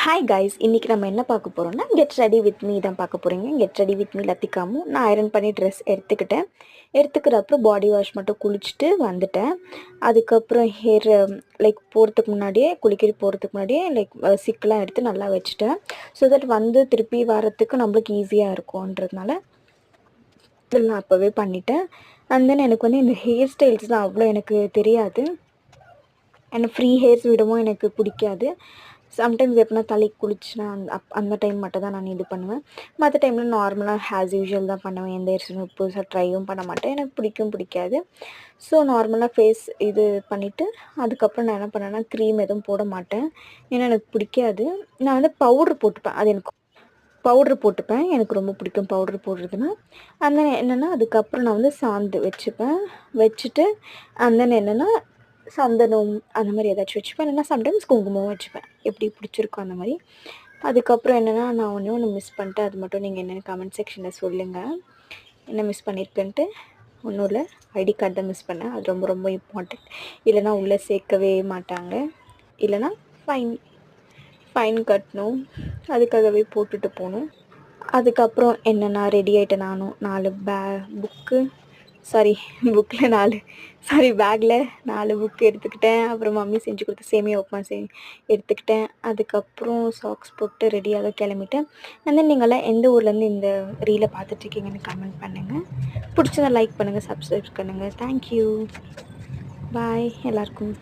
Hi guys, இன்றைக்கி நம்ம என்ன பார்க்க போகிறோம்னா கெட் ரெடி வித் மீ தான் பார்க்க போகிறீங்க. கெட் ரெடி வித் மீ லத்திக்காமும். நான் ஐரன் பண்ணி ட்ரெஸ் எடுத்துக்கிறப்பறம் பாடி வாஷ் மட்டும் குளிச்சுட்டு வந்துட்டேன். அதுக்கப்புறம் ஹேர் போகிறதுக்கு முன்னாடியே போகிறதுக்கு முன்னாடியே சிக்கெலாம் எடுத்து நல்லா வச்சுட்டேன். ஸோ தட் வந்து திருப்பி வரத்துக்கு நம்மளுக்கு ஈஸியாக இருக்கும்ன்றதுனால இதெல்லாம் அப்போவே பண்ணிட்டேன். அண்ட் தென் எனக்கு வந்து இந்த ஹேர் ஸ்டைல்ஸ் தான் அவ்வளோ எனக்கு தெரியாது. எனக்கு ஃப்ரீ ஹேர்ஸ் விடவும் எனக்கு பிடிக்காது. சம்டைம்ஸ் எப்படின்னா தலைக்கு குளிச்சுனா அந்த டைம் மட்டும் தான் நான் இது பண்ணுவேன். மற்ற டைமில் நார்மலாக ஹேஸ் யூஷுவல் தான் பண்ணுவேன். எந்த ஹேர்ஸும் புதுசாக ட்ரையும் பண்ண மாட்டேன். எனக்கு பிடிக்காது. ஸோ நார்மலாக ஃபேஸ் இது பண்ணிவிட்டு அதுக்கப்புறம் நான் என்ன பண்ணேன்னா க்ரீம் எதுவும் போட மாட்டேன். ஏன்னா எனக்கு பிடிக்காது. நான் வந்து பவுட்ரு போட்டுப்பேன். அது எனக்கு பவுட்ரு போட்டுப்பேன். எனக்கு ரொம்ப பிடிக்கும் பவுட்ரு போடுறதுன்னா. அந்த என்னென்னா அதுக்கப்புறம் நான் வந்து சாந்து வச்சுட்டு அந்த என்னென்னா சந்தனம் அந்த மாதிரி ஏதாச்சும் வச்சுப்பேன். இல்லைன்னா சம்டைம்ஸ் குங்குமம் வச்சுப்பேன். எப்படி பிடிச்சிருக்கோ அந்த மாதிரி. அதுக்கப்புறம் என்னென்னா நான் ஒன்று மிஸ் பண்ணிட்டேன். அது மட்டும் நீங்கள் என்னென்னு கமெண்ட் செக்ஷனில் சொல்லுங்கள். என்ன மிஸ் பண்ணியிருக்கேன்ட்டு. ஒன்றும் இல்லை, ஐடி கார்டு தான் மிஸ் பண்ணேன். அது ரொம்ப ரொம்ப இம்பார்ட்டண்ட். இல்லைனா உள்ளே சேர்க்கவே மாட்டாங்க. இல்லைனா ஃபைன் கட்டணும். அதுக்காகவே போட்டுட்டு போகணும். அதுக்கப்புறம் என்னென்னா ரெடி ஆகிட்டேன் நானும். பேக்கில் 4 புக்கு எடுத்துக்கிட்டேன். அப்புறம் மம்மி செஞ்சு கொடுத்த சேமியா உப்புமா எடுத்துக்கிட்டேன். அதுக்கப்புறம் சாக்ஸ் போட்டு ரெடியாக கிளம்பிட்டேன். அண்ட் நீங்களாம் எந்த ஊர்லேருந்து இந்த ரீலை பார்த்துட்ருக்கீங்கன்னு கமெண்ட் பண்ணுங்கள். பிடிச்சதை லைக் பண்ணுங்கள், சப்ஸ்கிரைப் பண்ணுங்கள். தேங்க்யூ, பாய் எல்லாருக்கும்.